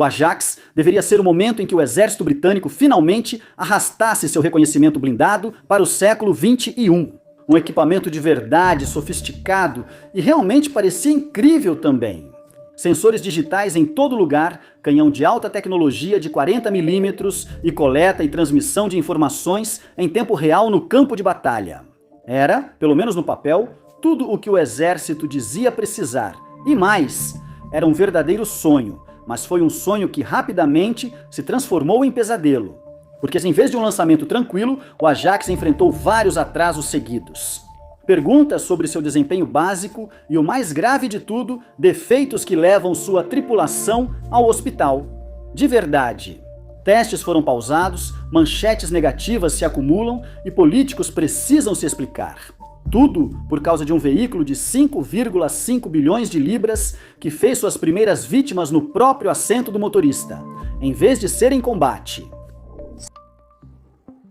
O Ajax deveria ser o momento em que o exército britânico finalmente arrastasse seu reconhecimento blindado para o século XXI. Um equipamento de verdade, sofisticado e realmente parecia incrível também. Sensores digitais em todo lugar, canhão de alta tecnologia de 40 milímetros e coleta e transmissão de informações em tempo real no campo de batalha. Era, pelo menos no papel, tudo o que o exército dizia precisar. E mais, era um verdadeiro sonho, mas foi um sonho que rapidamente se transformou em pesadelo. Porque em vez de um lançamento tranquilo, o Ajax enfrentou vários atrasos seguidos. Perguntas sobre seu desempenho básico e, o mais grave de tudo, defeitos que levam sua tripulação ao hospital. De verdade. Testes foram pausados, manchetes negativas se acumulam e políticos precisam se explicar. Tudo por causa de um veículo de 5,5 bilhões de libras que fez suas primeiras vítimas no próprio assento do motorista, em vez de ser em combate.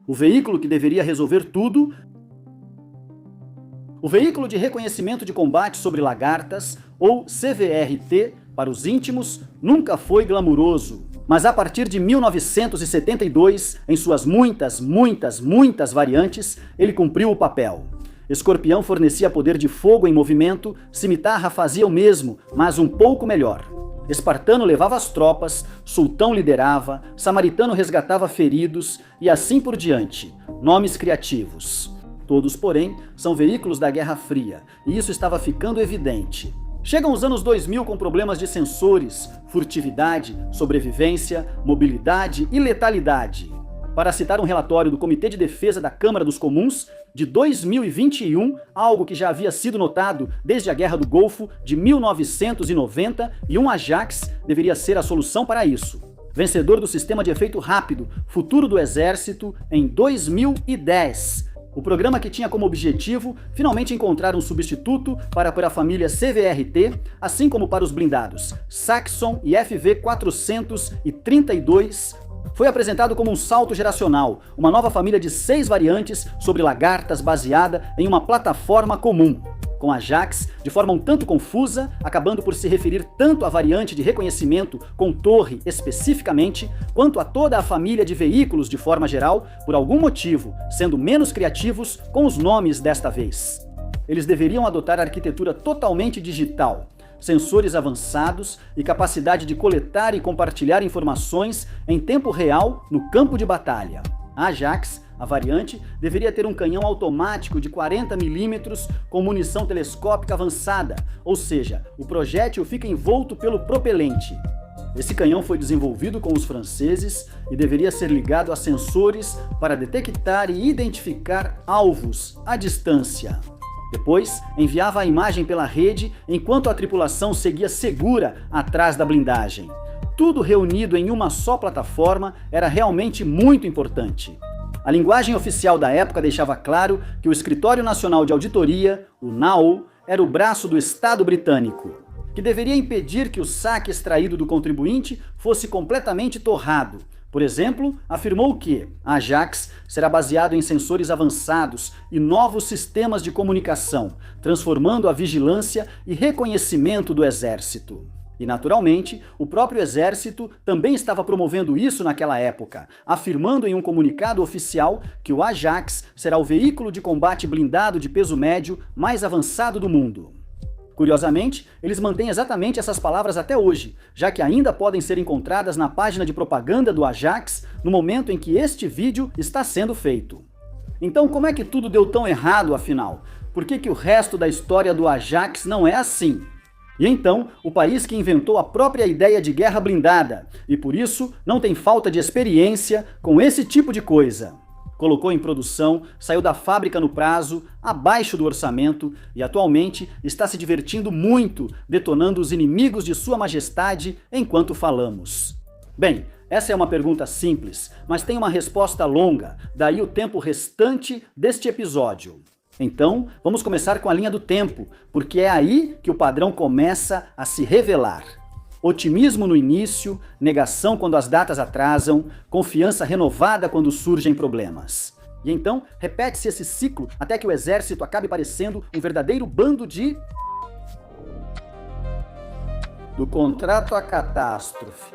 O veículo que deveria resolver tudo. O veículo de reconhecimento de combate sobre lagartas, ou CVRT, para os íntimos, nunca foi glamuroso. Mas a partir de 1972, em suas muitas variantes, ele cumpriu o papel. Escorpião fornecia poder de fogo em movimento, Cimitarra fazia o mesmo, mas um pouco melhor. Espartano levava as tropas, Sultão liderava, Samaritano resgatava feridos e assim por diante. Nomes criativos. Todos, porém, são veículos da Guerra Fria, e isso estava ficando evidente. Chegam os anos 2000 com problemas de sensores, furtividade, sobrevivência, mobilidade e letalidade. Para citar um relatório do Comitê de Defesa da Câmara dos Comuns, de 2021, algo que já havia sido notado desde a Guerra do Golfo de 1990, e um Ajax deveria ser a solução para isso. Vencedor do sistema de efeito rápido, futuro do Exército, em 2010. O programa que tinha como objetivo finalmente encontrar um substituto para a família CVRT, assim como para os blindados Saxon e FV432, foi apresentado como um salto geracional, uma nova família de 6 variantes sobre lagartas baseada em uma plataforma comum. Com Ajax, de forma um tanto confusa, acabando por se referir tanto à variante de reconhecimento com torre especificamente, quanto a toda a família de veículos de forma geral, por algum motivo, sendo menos criativos com os nomes desta vez. Eles deveriam adotar arquitetura totalmente digital, sensores avançados e capacidade de coletar e compartilhar informações em tempo real no campo de batalha. A Ajax, a variante, deveria ter um canhão automático de 40 milímetros com munição telescópica avançada, ou seja, o projétil fica envolto pelo propelente. Esse canhão foi desenvolvido com os franceses e deveria ser ligado a sensores para detectar e identificar alvos à distância. Depois, enviava a imagem pela rede enquanto a tripulação seguia segura atrás da blindagem. Tudo reunido em uma só plataforma era realmente muito importante. A linguagem oficial da época deixava claro que o Escritório Nacional de Auditoria, o NAO, era o braço do Estado britânico, que deveria impedir que o saque extraído do contribuinte fosse completamente torrado. Por exemplo, afirmou que a Ajax será baseado em sensores avançados e novos sistemas de comunicação, transformando a vigilância e reconhecimento do exército. E, naturalmente, o próprio exército também estava promovendo isso naquela época, afirmando em um comunicado oficial que o Ajax será o veículo de combate blindado de peso médio mais avançado do mundo. Curiosamente, eles mantêm exatamente essas palavras até hoje, já que ainda podem ser encontradas na página de propaganda do Ajax no momento em que este vídeo está sendo feito. Então, como é que tudo deu tão errado, afinal? Por que o resto da história do Ajax não é assim? E então, o país que inventou a própria ideia de guerra blindada, e por isso não tem falta de experiência com esse tipo de coisa. Colocou em produção, saiu da fábrica no prazo, abaixo do orçamento, e atualmente está se divertindo muito, detonando os inimigos de Sua Majestade enquanto falamos. Bem, essa é uma pergunta simples, mas tem uma resposta longa, daí o tempo restante deste episódio. Então, vamos começar com a linha do tempo, porque é aí que o padrão começa a se revelar. Otimismo no início, negação quando as datas atrasam, confiança renovada quando surgem problemas. E então, repete-se esse ciclo até que o exército acabe parecendo um verdadeiro bando de... Do contrato à catástrofe.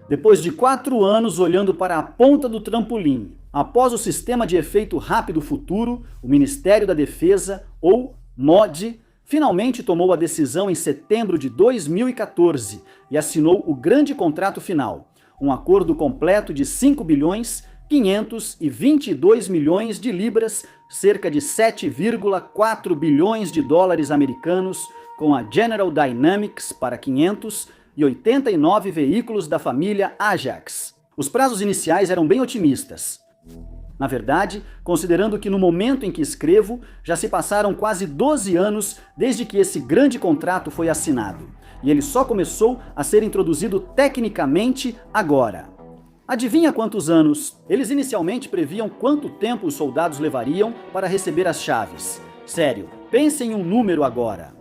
Depois de 4 anos olhando para a ponta do trampolim, após o Sistema de Efeito Rápido Futuro, o Ministério da Defesa, ou MOD, finalmente tomou a decisão em setembro de 2014 e assinou o grande contrato final, um acordo completo de 5 bilhões 522 milhões de libras, cerca de 7,4 bilhões de dólares americanos, com a General Dynamics para 589 veículos da família Ajax. Os prazos iniciais eram bem otimistas. Na verdade, considerando que no momento em que escrevo, já se passaram quase 12 anos desde que esse grande contrato foi assinado, e ele só começou a ser introduzido tecnicamente agora. Adivinha quantos anos? Eles inicialmente previam quanto tempo os soldados levariam para receber as chaves. Sério, pense em um número agora.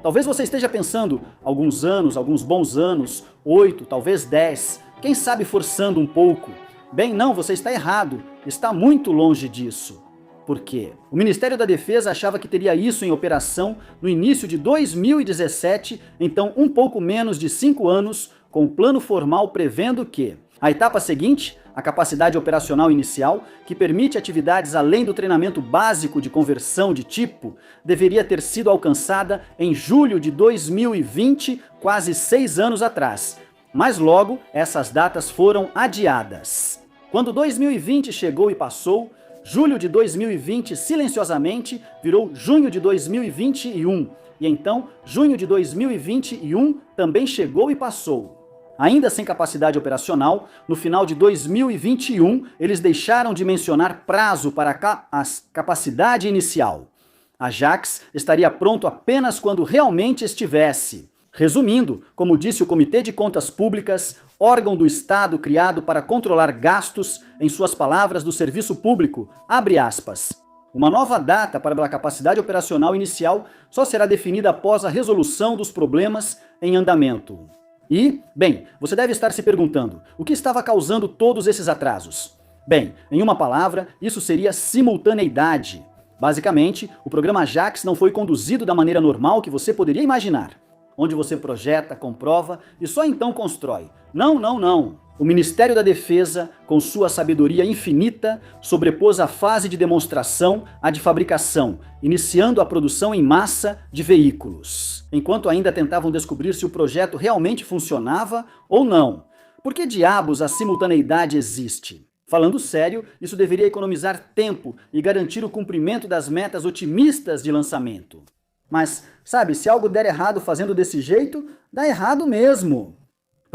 Talvez você esteja pensando, alguns anos, alguns bons anos, 8, talvez 10, quem sabe forçando um pouco. Bem, não, você está errado, está muito longe disso. Por quê? O Ministério da Defesa achava que teria isso em operação no início de 2017, então um pouco menos de 5 anos, com um plano formal prevendo que a etapa seguinte, a capacidade operacional inicial, que permite atividades além do treinamento básico de conversão de tipo, deveria ter sido alcançada em julho de 2020, quase 6 anos atrás. Mas logo, essas datas foram adiadas. Quando 2020 chegou e passou, julho de 2020 silenciosamente virou junho de 2021. E então, junho de 2021 também chegou e passou. Ainda sem capacidade operacional, no final de 2021, eles deixaram de mencionar prazo para a capacidade inicial. A Ajax estaria pronto apenas quando realmente estivesse. Resumindo, como disse o Comitê de Contas Públicas, órgão do Estado criado para controlar gastos, em suas palavras, do serviço público, abre aspas. Uma nova data para a capacidade operacional inicial só será definida após a resolução dos problemas em andamento. E, bem, você deve estar se perguntando, o que estava causando todos esses atrasos? Bem, em uma palavra, isso seria simultaneidade. Basicamente, o programa Ajax não foi conduzido da maneira normal que você poderia imaginar, onde você projeta, comprova e só então constrói. Não, não, não. O Ministério da Defesa, com sua sabedoria infinita, sobrepôs a fase de demonstração à de fabricação, iniciando a produção em massa de veículos, enquanto ainda tentavam descobrir se o projeto realmente funcionava ou não. Por que diabos a simultaneidade existe? Falando sério, isso deveria economizar tempo e garantir o cumprimento das metas otimistas de lançamento. Mas, sabe, se algo der errado fazendo desse jeito, dá errado mesmo.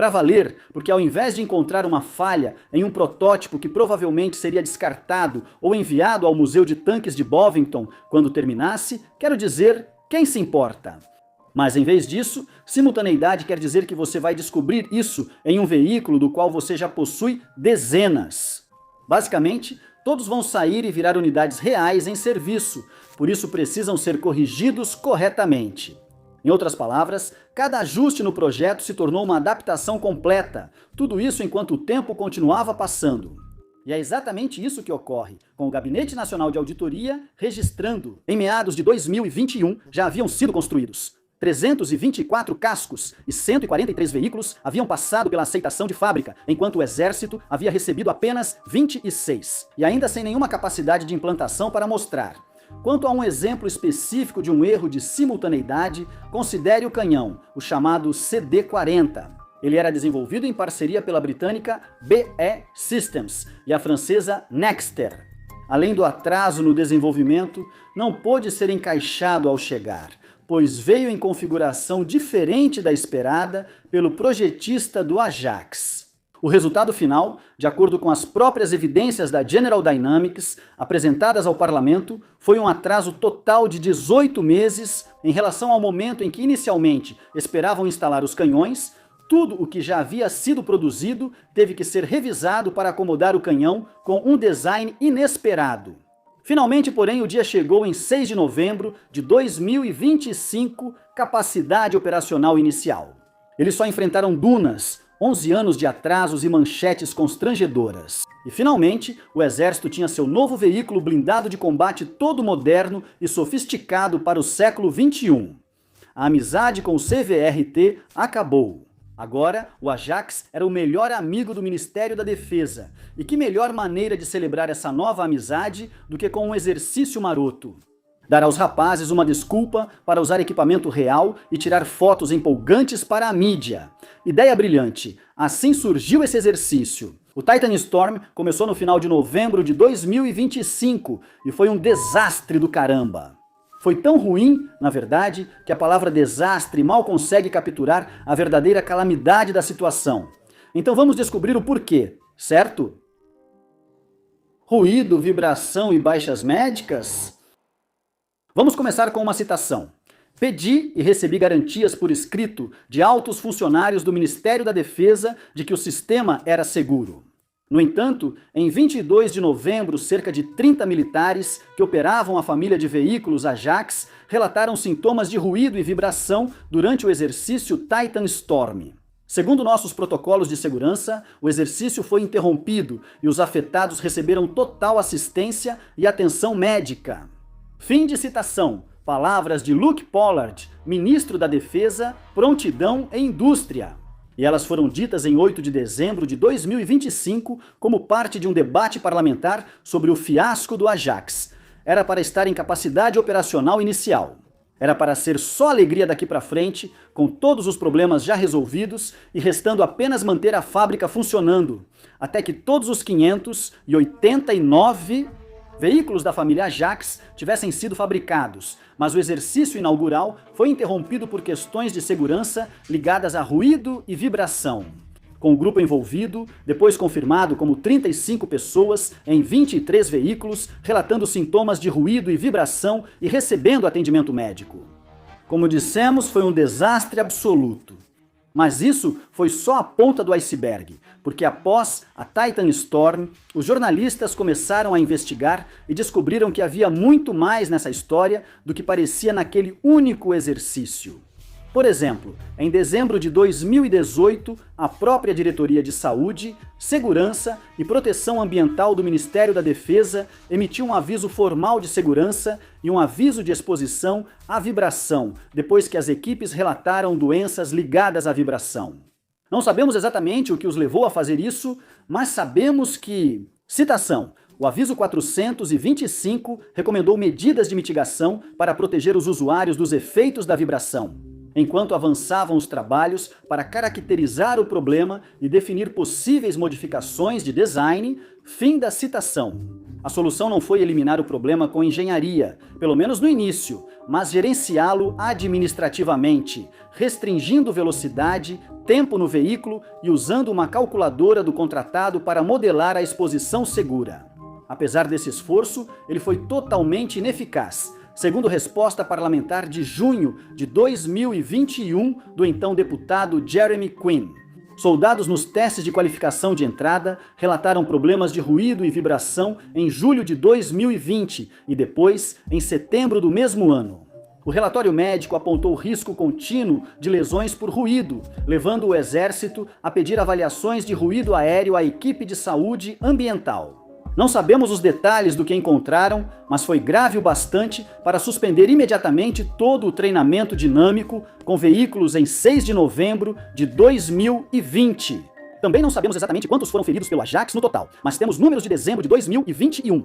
Para valer, porque ao invés de encontrar uma falha em um protótipo que provavelmente seria descartado ou enviado ao Museu de Tanques de Bovington quando terminasse, quero dizer, quem se importa? Mas em vez disso, simultaneidade quer dizer que você vai descobrir isso em um veículo do qual você já possui dezenas. Basicamente, todos vão sair e virar unidades reais em serviço, por isso precisam ser corrigidos corretamente. Em outras palavras, cada ajuste no projeto se tornou uma adaptação completa, tudo isso enquanto o tempo continuava passando. E é exatamente isso que ocorre, com o Gabinete Nacional de Auditoria registrando, em meados de 2021, já haviam sido construídos 324 cascos e 143 veículos haviam passado pela aceitação de fábrica, enquanto o Exército havia recebido apenas 26, e ainda sem nenhuma capacidade de implantação para mostrar. Quanto a um exemplo específico de um erro de simultaneidade, considere o canhão, o chamado CD-40. Ele era desenvolvido em parceria pela britânica BE Systems e a francesa Nexter. Além do atraso no desenvolvimento, não pôde ser encaixado ao chegar, pois veio em configuração diferente da esperada pelo projetista do Ajax. O resultado final, de acordo com as próprias evidências da General Dynamics apresentadas ao parlamento, foi um atraso total de 18 meses em relação ao momento em que inicialmente esperavam instalar os canhões. Tudo o que já havia sido produzido teve que ser revisado para acomodar o canhão com um design inesperado. Finalmente, porém, o dia chegou em 6 de novembro de 2025, capacidade operacional inicial. Eles só enfrentaram dunas, 11 anos de atrasos e manchetes constrangedoras. E finalmente, o Exército tinha seu novo veículo blindado de combate todo moderno e sofisticado para o século XXI. A amizade com o CVRT acabou. Agora, o Ajax era o melhor amigo do Ministério da Defesa. E que melhor maneira de celebrar essa nova amizade do que com um exercício maroto? Dar aos rapazes uma desculpa para usar equipamento real e tirar fotos empolgantes para a mídia. Ideia brilhante. Assim surgiu esse exercício. O Titan Storm começou no final de novembro de 2025 e foi um desastre do caramba. Foi tão ruim, na verdade, que a palavra desastre mal consegue capturar a verdadeira calamidade da situação. Então vamos descobrir o porquê, certo? Ruído, vibração e baixas médicas? Vamos começar com uma citação. Pedi e recebi garantias por escrito de altos funcionários do Ministério da Defesa de que o sistema era seguro. No entanto, em 22 de novembro, cerca de 30 militares que operavam a família de veículos Ajax relataram sintomas de ruído e vibração durante o exercício Titan Storm. Segundo nossos protocolos de segurança, o exercício foi interrompido e os afetados receberam total assistência e atenção médica. Fim de citação. Palavras de Luke Pollard, ministro da Defesa, Prontidão e Indústria. E elas foram ditas em 8 de dezembro de 2025 como parte de um debate parlamentar sobre o fiasco do Ajax. Era para estar em capacidade operacional inicial. Era para ser só alegria daqui para frente, com todos os problemas já resolvidos e restando apenas manter a fábrica funcionando, até que todos os 589 veículos da família Ajax tivessem sido fabricados, mas o exercício inaugural foi interrompido por questões de segurança ligadas a ruído e vibração. Com o grupo envolvido, depois confirmado como 35 pessoas em 23 veículos, relatando sintomas de ruído e vibração e recebendo atendimento médico. Como dissemos, foi um desastre absoluto. Mas isso foi só a ponta do iceberg, porque após a Titan Storm, os jornalistas começaram a investigar e descobriram que havia muito mais nessa história do que parecia naquele único exercício. Por exemplo, em dezembro de 2018, a própria Diretoria de Saúde, Segurança e Proteção Ambiental do Ministério da Defesa emitiu um aviso formal de segurança e um aviso de exposição à vibração, depois que as equipes relataram doenças ligadas à vibração. Não sabemos exatamente o que os levou a fazer isso, mas sabemos que... Citação. O aviso 425 recomendou medidas de mitigação para proteger os usuários dos efeitos da vibração, enquanto avançavam os trabalhos para caracterizar o problema e definir possíveis modificações de design. Fim da citação. A solução não foi eliminar o problema com engenharia, pelo menos no início, mas gerenciá-lo administrativamente, restringindo velocidade, tempo no veículo e usando uma calculadora do contratado para modelar a exposição segura. Apesar desse esforço, ele foi totalmente ineficaz, segundo resposta parlamentar de junho de 2021 do então deputado Jeremy Quinn. Soldados nos testes de qualificação de entrada relataram problemas de ruído e vibração em julho de 2020 e depois em setembro do mesmo ano. O relatório médico apontou risco contínuo de lesões por ruído, levando o Exército a pedir avaliações de ruído aéreo à equipe de saúde ambiental. Não sabemos os detalhes do que encontraram, mas foi grave o bastante para suspender imediatamente todo o treinamento dinâmico com veículos em 6 de novembro de 2020. Também não sabemos exatamente quantos foram feridos pelo Ajax no total, mas temos números de dezembro de 2021.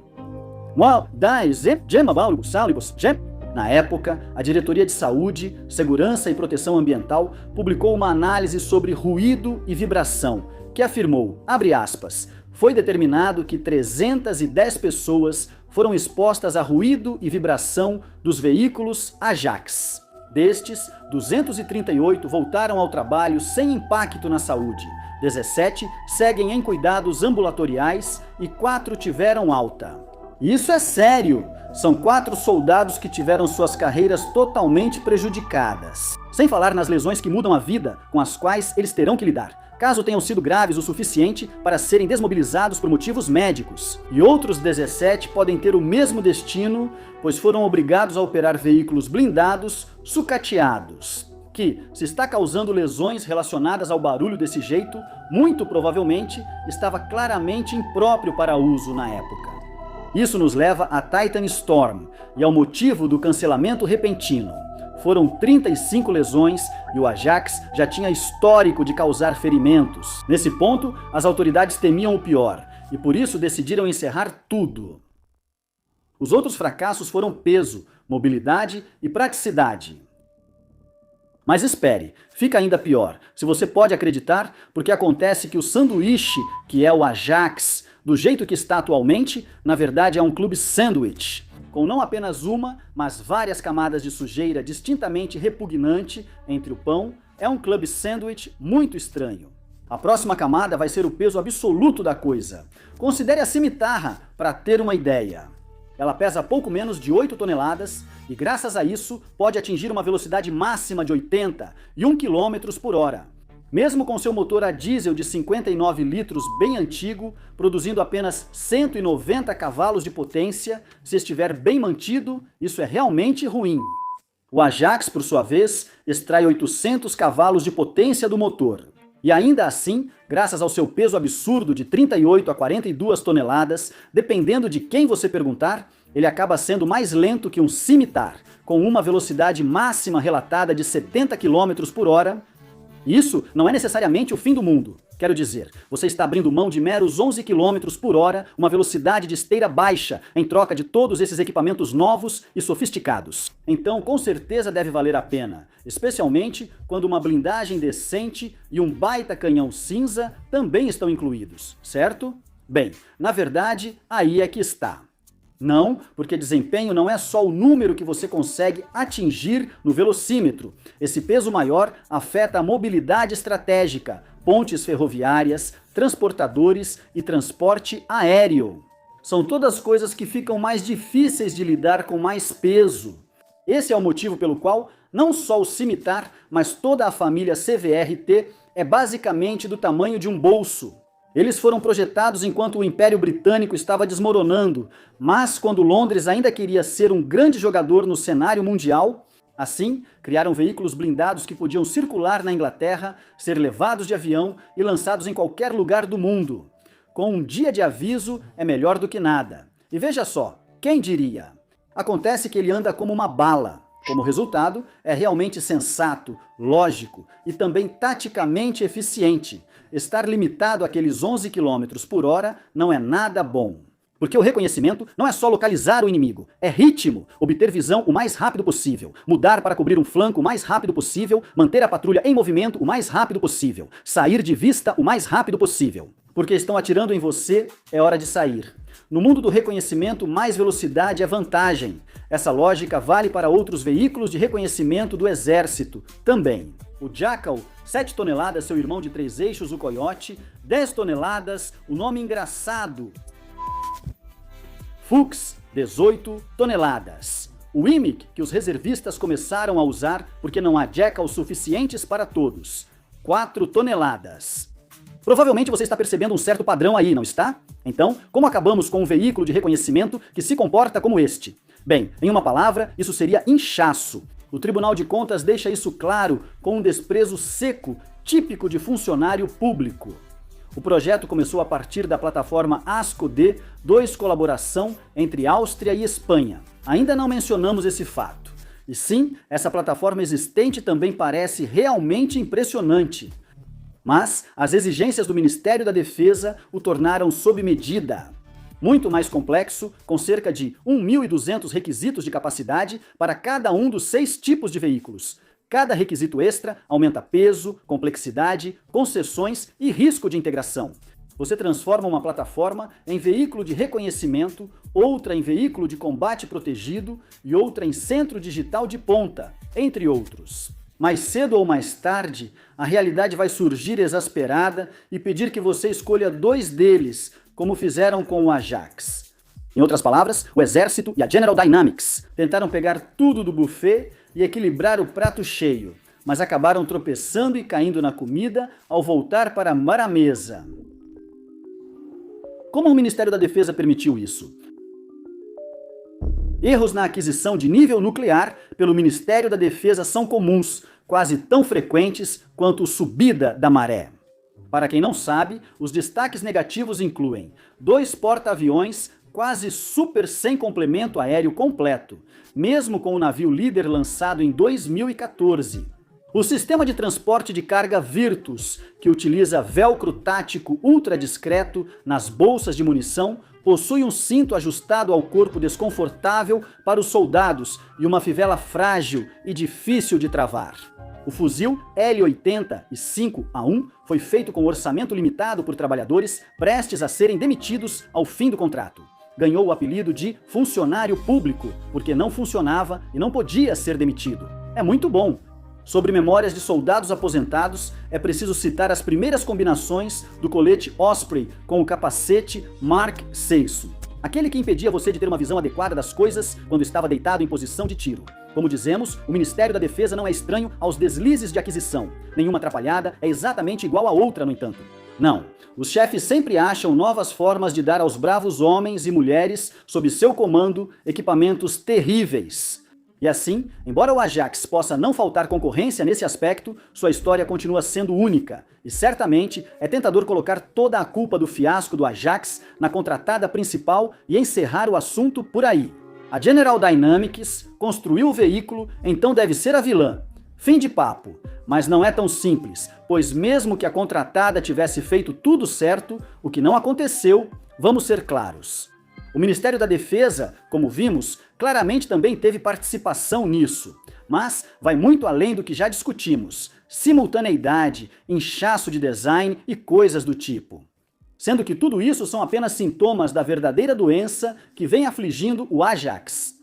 Na época, a Diretoria de Saúde, Segurança e Proteção Ambiental publicou uma análise sobre ruído e vibração, que afirmou, abre aspas, foi determinado que 310 pessoas foram expostas a ruído e vibração dos veículos Ajax. Destes, 238 voltaram ao trabalho sem impacto na saúde, 17 seguem em cuidados ambulatoriais e 4 tiveram alta. Isso é sério! São 4 soldados que tiveram suas carreiras totalmente prejudicadas. Sem falar nas lesões que mudam a vida, com as quais eles terão que lidar, caso tenham sido graves o suficiente para serem desmobilizados por motivos médicos. E outros 17 podem ter o mesmo destino, pois foram obrigados a operar veículos blindados sucateados, que, se está causando lesões relacionadas ao barulho desse jeito, muito provavelmente estava claramente impróprio para uso na época. Isso nos leva a Titan Storm e ao motivo do cancelamento repentino. Foram 35 lesões e o Ajax já tinha histórico de causar ferimentos. Nesse ponto, as autoridades temiam o pior e por isso decidiram encerrar tudo. Os outros fracassos foram peso, mobilidade e praticidade. Mas espere, fica ainda pior. Se você pode acreditar, porque acontece que o sanduíche, que é o Ajax, do jeito que está atualmente, na verdade é um clube sandwich, com não apenas uma, mas várias camadas de sujeira distintamente repugnante entre o pão, é um clube sandwich muito estranho. A próxima camada vai ser o peso absoluto da coisa. Considere a cimitarra para ter uma ideia. Ela pesa pouco menos de 8 toneladas e, graças a isso, pode atingir uma velocidade máxima de 81 km por hora. Mesmo com seu motor a diesel de 59 litros bem antigo, produzindo apenas 190 cavalos de potência, se estiver bem mantido, isso é realmente ruim. O Ajax, por sua vez, extrai 800 cavalos de potência do motor. E ainda assim, graças ao seu peso absurdo de 38 a 42 toneladas, dependendo de quem você perguntar, ele acaba sendo mais lento que um cimitar, com uma velocidade máxima relatada de 70 km por hora. Isso não é necessariamente o fim do mundo. Quero dizer, você está abrindo mão de meros 11 km por hora, uma velocidade de esteira baixa, em troca de todos esses equipamentos novos e sofisticados. Então, com certeza deve valer a pena, especialmente quando uma blindagem decente e um baita canhão cinza também estão incluídos, certo? Bem, na verdade, aí é que está. Não, porque desempenho não é só o número que você consegue atingir no velocímetro. Esse peso maior afeta a mobilidade estratégica, pontes ferroviárias, transportadores e transporte aéreo. São todas coisas que ficam mais difíceis de lidar com mais peso. Esse é o motivo pelo qual não só o cimitar, mas toda a família CVR-T é basicamente do tamanho de um bolso. Eles foram projetados enquanto o Império Britânico estava desmoronando, mas quando Londres ainda queria ser um grande jogador no cenário mundial, assim, criaram veículos blindados que podiam circular na Inglaterra, ser levados de avião e lançados em qualquer lugar do mundo. Com um dia de aviso é melhor do que nada. E veja só, quem diria? Acontece que ele anda como uma bala. Como resultado, é realmente sensato, lógico e também taticamente eficiente. Estar limitado àqueles 11 km por hora não é nada bom. Porque o reconhecimento não é só localizar o inimigo, é ritmo, obter visão o mais rápido possível, mudar para cobrir um flanco o mais rápido possível, manter a patrulha em movimento o mais rápido possível, sair de vista o mais rápido possível. Porque estão atirando em você, é hora de sair. No mundo do reconhecimento, mais velocidade é vantagem. Essa lógica vale para outros veículos de reconhecimento do exército também. O Jackal, 7 toneladas, seu irmão de 3 eixos, o Coyote, 10 toneladas, o nome engraçado. Fuchs, 18 toneladas. O IMIC, que os reservistas começaram a usar porque não há Jackal suficientes para todos, 4 toneladas. Provavelmente você está percebendo um certo padrão aí, não está? Então, como acabamos com um veículo de reconhecimento que se comporta como este? Bem, em uma palavra, isso seria inchaço. O Tribunal de Contas deixa isso claro com um desprezo seco, típico de funcionário público. O projeto começou a partir da plataforma ASCO-D, 2 colaboração entre Áustria e Espanha. Ainda não mencionamos esse fato. E sim, essa plataforma existente também parece realmente impressionante. Mas as exigências do Ministério da Defesa o tornaram sob medida. Muito mais complexo, com cerca de 1.200 requisitos de capacidade para cada um dos 6 tipos de veículos. Cada requisito extra aumenta peso, complexidade, concessões e risco de integração. Você transforma uma plataforma em veículo de reconhecimento, outra em veículo de combate protegido e outra em centro digital de ponta, entre outros. Mais cedo ou mais tarde, a realidade vai surgir exasperada e pedir que você escolha 2 deles, como fizeram com o Ajax. Em outras palavras, o Exército e a General Dynamics tentaram pegar tudo do buffet e equilibrar o prato cheio, mas acabaram tropeçando e caindo na comida ao voltar para a mesa. Como o Ministério da Defesa permitiu isso? Erros na aquisição de nível nuclear pelo Ministério da Defesa são comuns, quase tão frequentes quanto subida da maré. Para quem não sabe, os destaques negativos incluem 2 porta-aviões, quase super sem complemento aéreo completo, mesmo com o navio líder lançado em 2014. O sistema de transporte de carga Virtus, que utiliza velcro tático ultra discreto nas bolsas de munição, possui um cinto ajustado ao corpo desconfortável para os soldados e uma fivela frágil e difícil de travar. O fuzil L-80 e 5A1 foi feito com orçamento limitado por trabalhadores prestes a serem demitidos ao fim do contrato. Ganhou o apelido de funcionário público, porque não funcionava e não podia ser demitido. É muito bom. Sobre memórias de soldados aposentados, é preciso citar as primeiras combinações do colete Osprey com o capacete Mark VI. Aquele que impedia você de ter uma visão adequada das coisas quando estava deitado em posição de tiro. Como dizemos, o Ministério da Defesa não é estranho aos deslizes de aquisição. Nenhuma atrapalhada é exatamente igual a outra, no entanto. Não, os chefes sempre acham novas formas de dar aos bravos homens e mulheres sob seu comando equipamentos terríveis. E assim, embora o Ajax possa não faltar concorrência nesse aspecto, sua história continua sendo única. E certamente é tentador colocar toda a culpa do fiasco do Ajax na contratada principal e encerrar o assunto por aí. A General Dynamics construiu o veículo, então deve ser a vilã. Fim de papo. Mas não é tão simples, pois mesmo que a contratada tivesse feito tudo certo, o que não aconteceu, vamos ser claros. O Ministério da Defesa, como vimos, claramente também teve participação nisso. Mas vai muito além do que já discutimos. Simultaneidade, inchaço de design e coisas do tipo. Sendo que tudo isso são apenas sintomas da verdadeira doença que vem afligindo o Ajax.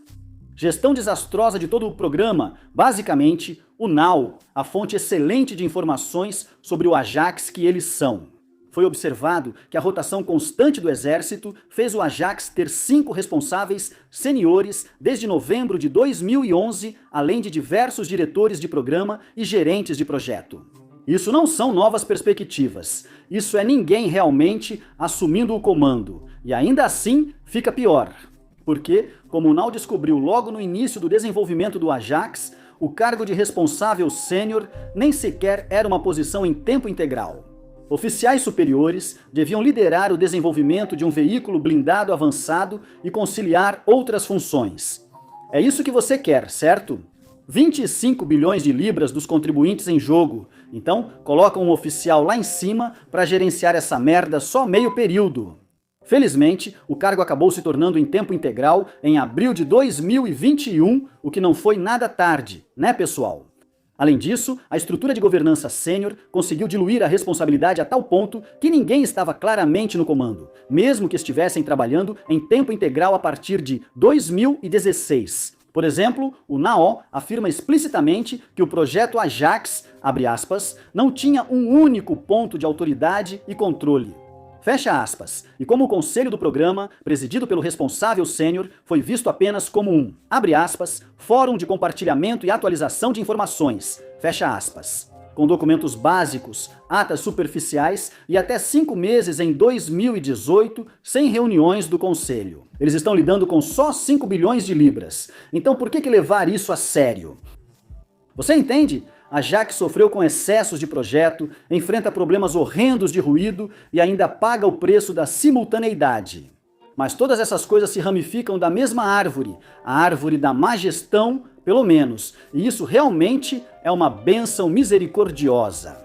Gestão desastrosa de todo o programa, basicamente o Now, a fonte excelente de informações sobre o Ajax que eles são. Foi observado que a rotação constante do exército fez o Ajax ter 5 responsáveis seniores desde novembro de 2011, além de diversos diretores de programa e gerentes de projeto. Isso não são novas perspectivas, isso é ninguém realmente assumindo o comando, e ainda assim fica pior. Porque, como o Now descobriu logo no início do desenvolvimento do Ajax, o cargo de responsável sênior nem sequer era uma posição em tempo integral. Oficiais superiores deviam liderar o desenvolvimento de um veículo blindado avançado e conciliar outras funções. É isso que você quer, certo? 25 bilhões de libras dos contribuintes em jogo, então colocam um oficial lá em cima para gerenciar essa merda só meio período. Felizmente, o cargo acabou se tornando em tempo integral em abril de 2021, o que não foi nada tarde, né, pessoal? Além disso, a estrutura de governança sênior conseguiu diluir a responsabilidade a tal ponto que ninguém estava claramente no comando, mesmo que estivessem trabalhando em tempo integral a partir de 2016. Por exemplo, o NAO afirma explicitamente que o projeto Ajax, abre aspas, não tinha um único ponto de autoridade e controle. Fecha aspas. E como o conselho do programa, presidido pelo responsável sênior, foi visto apenas como um, abre aspas, fórum de compartilhamento e atualização de informações, fecha aspas. Com documentos básicos, atas superficiais e até 5 meses em 2018, sem reuniões do conselho. Eles estão lidando com só 5 bilhões de libras. Então por que levar isso a sério? Você entende? A Ajax sofreu com excessos de projeto, enfrenta problemas horrendos de ruído e ainda paga o preço da simultaneidade. Mas todas essas coisas se ramificam da mesma árvore, a árvore da má gestão, pelo menos, e isso realmente é uma bênção misericordiosa.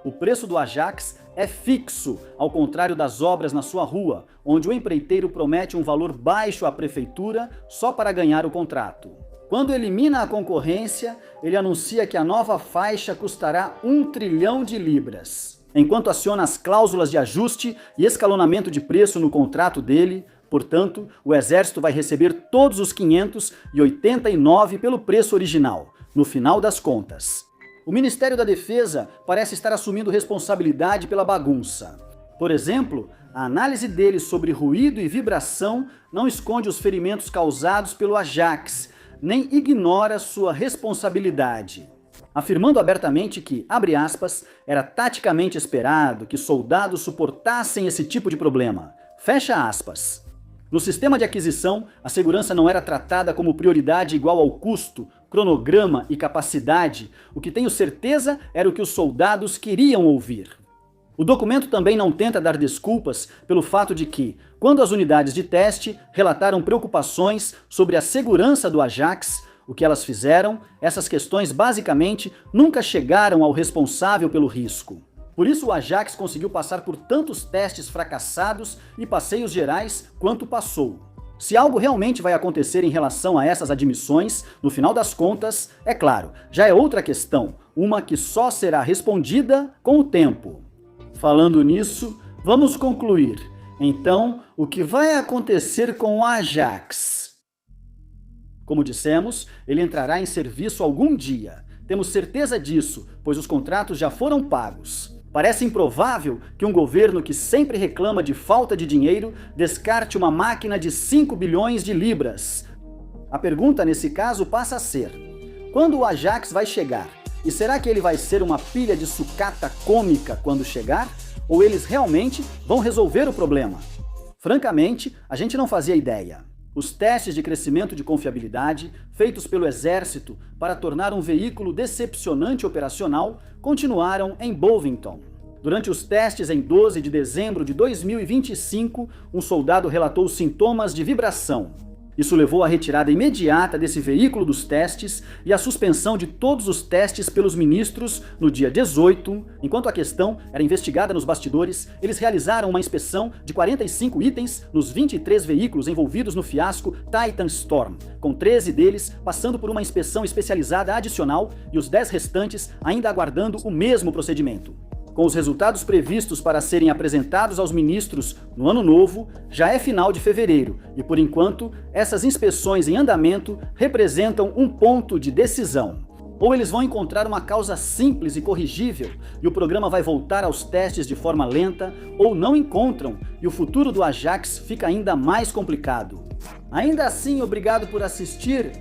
O preço do Ajax é fixo, ao contrário das obras na sua rua, onde o empreiteiro promete um valor baixo à prefeitura só para ganhar o contrato. Quando elimina a concorrência, ele anuncia que a nova faixa custará 1 trilhão de libras. Enquanto aciona as cláusulas de ajuste e escalonamento de preço no contrato dele, portanto, o exército vai receber todos os 589 pelo preço original, no final das contas. O Ministério da Defesa parece estar assumindo responsabilidade pela bagunça. Por exemplo, a análise dele sobre ruído e vibração não esconde os ferimentos causados pelo Ajax, nem ignora sua responsabilidade, afirmando abertamente que, abre aspas, era taticamente esperado que soldados suportassem esse tipo de problema, fecha aspas. No sistema de aquisição, a segurança não era tratada como prioridade igual ao custo, cronograma e capacidade, o que tenho certeza era o que os soldados queriam ouvir. O documento também não tenta dar desculpas pelo fato de que, quando as unidades de teste relataram preocupações sobre a segurança do Ajax, o que elas fizeram, essas questões basicamente nunca chegaram ao responsável pelo risco. Por isso o Ajax conseguiu passar por tantos testes fracassados e passeios gerais quanto passou. Se algo realmente vai acontecer em relação a essas admissões, no final das contas, é claro, já é outra questão, uma que só será respondida com o tempo. Falando nisso, vamos concluir. Então, o que vai acontecer com o Ajax? Como dissemos, ele entrará em serviço algum dia. Temos certeza disso, pois os contratos já foram pagos. Parece improvável que um governo que sempre reclama de falta de dinheiro descarte uma máquina de 5 bilhões de libras. A pergunta nesse caso passa a ser: quando o Ajax vai chegar? E será que ele vai ser uma pilha de sucata cômica quando chegar? Ou eles realmente vão resolver o problema? Francamente, a gente não fazia ideia. Os testes de crescimento de confiabilidade, feitos pelo Exército para tornar um veículo decepcionante operacional, continuaram em Bovington. Durante os testes em 12 de dezembro de 2025, um soldado relatou sintomas de vibração. Isso levou à retirada imediata desse veículo dos testes e à suspensão de todos os testes pelos ministros no dia 18. Enquanto a questão era investigada nos bastidores, eles realizaram uma inspeção de 45 itens nos 23 veículos envolvidos no fiasco Titan Storm, com 13 deles passando por uma inspeção especializada adicional e os 10 restantes ainda aguardando o mesmo procedimento. Com os resultados previstos para serem apresentados aos ministros no ano novo, já é final de fevereiro e, por enquanto, essas inspeções em andamento representam um ponto de decisão. Ou eles vão encontrar uma causa simples e corrigível e o programa vai voltar aos testes de forma lenta, ou não encontram e o futuro do Ajax fica ainda mais complicado. Ainda assim, obrigado por assistir.